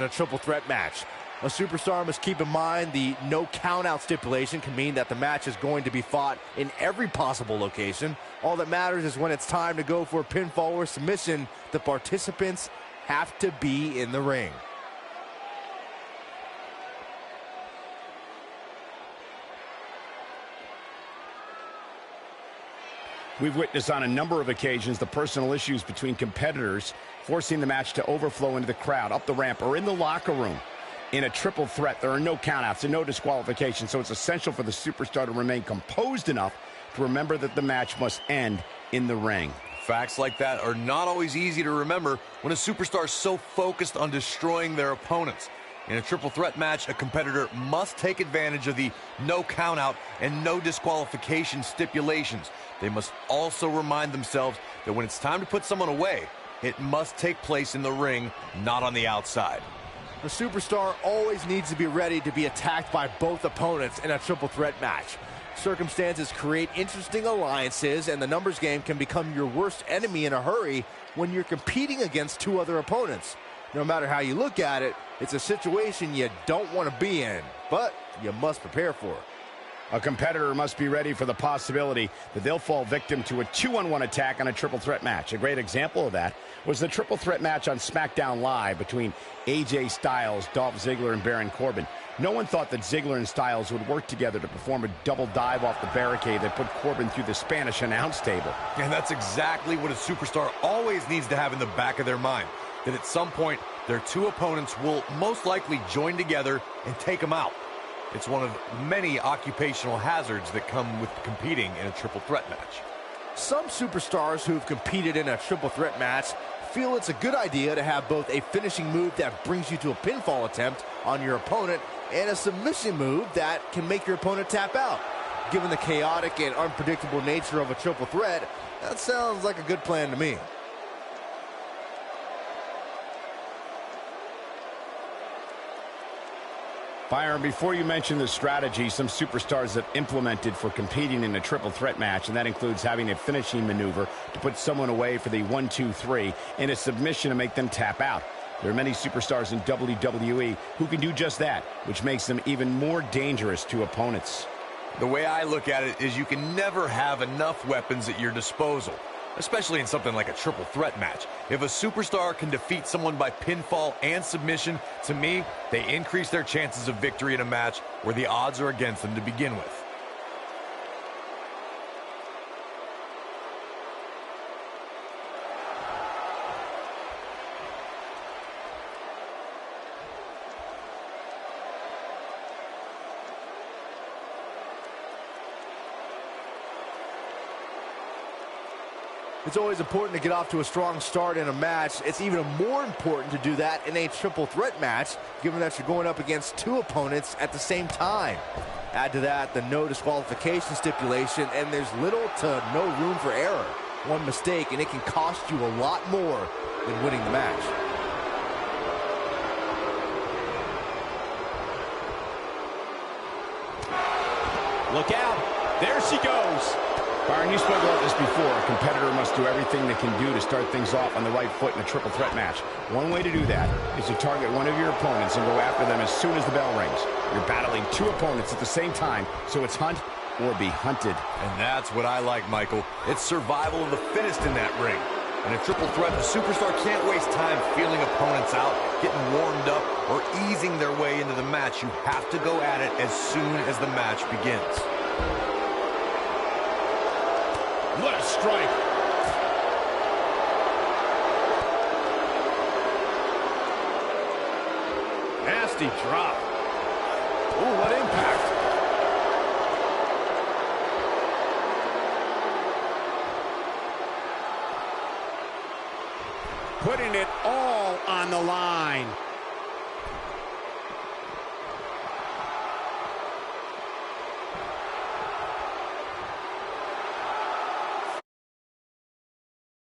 In a triple threat match, a superstar must keep in mind the no count-out stipulation can mean that the match is going to be fought in every possible location. All that matters is when it's time to go for a pinfall or submission, the participants have to be in the ring. We've witnessed on a number of occasions the personal issues between competitors forcing the match to overflow into the crowd, up the ramp, or in the locker room. In a triple threat, there are no countouts and no disqualifications, so it's essential for the superstar to remain composed enough to remember that the match must end in the ring. Facts like that are not always easy to remember when a superstar is so focused on destroying their opponents. In a triple threat match, a competitor must take advantage of the no countout and no disqualification stipulations. They must also remind themselves that when it's time to put someone away, it must take place in the ring, not on the outside. The superstar always needs to be ready to be attacked by both opponents in a triple threat match. Circumstances create interesting alliances, and the numbers game can become your worst enemy in a hurry when you're competing against two other opponents. No matter how you look at it, it's a situation you don't want to be in, but you must prepare for it. A competitor must be ready for the possibility that they'll fall victim to a 2-on-1 attack on a triple threat match. A great example of that was the triple threat match on SmackDown Live between AJ Styles, Dolph Ziggler, and Baron Corbin. No one thought that Ziggler and Styles would work together to perform a double dive off the barricade that put Corbin through the Spanish announce table. And that's exactly what a superstar always needs to have in the back of their mind, that at some point their two opponents will most likely join together and take them out. It's one of many occupational hazards that come with competing in a triple threat match. Some superstars who've competed in a triple threat match feel it's a good idea to have both a finishing move that brings you to a pinfall attempt on your opponent and a submission move that can make your opponent tap out. Given the chaotic and unpredictable nature of a triple threat, that sounds like a good plan to me. Byron, before you mention the strategy some superstars have implemented for competing in a triple threat match, and that includes having a finishing maneuver to put someone away for the 1-2-3 and a submission to make them tap out. There are many superstars in WWE who can do just that, which makes them even more dangerous to opponents. The way I look at it is you can never have enough weapons at your disposal, especially in something like a triple threat match. If a superstar can defeat someone by pinfall and submission, to me, they increase their chances of victory in a match where the odds are against them to begin with. It's always important to get off to a strong start in a match. It's even more important to do that in a triple threat match, given that you're going up against two opponents at the same time. Add to that the no disqualification stipulation, and there's little to no room for error. One mistake, and it can cost you a lot more than winning the match. Look out. There she goes. Byron, you spoke about this before. A competitor must do everything they can do to start things off on the right foot in a triple threat match. One way to do that is to target one of your opponents and go after them as soon as the bell rings. You're battling two opponents at the same time, so it's hunt or be hunted. And that's what I like, Michael. It's survival of the fittest in that ring. In a triple threat, the superstar can't waste time feeling opponents out, getting warmed up, or easing their way into the match. You have to go at it as soon as the match begins. What a strike. Nasty drop. Ooh, what impact. Putting it all on the line.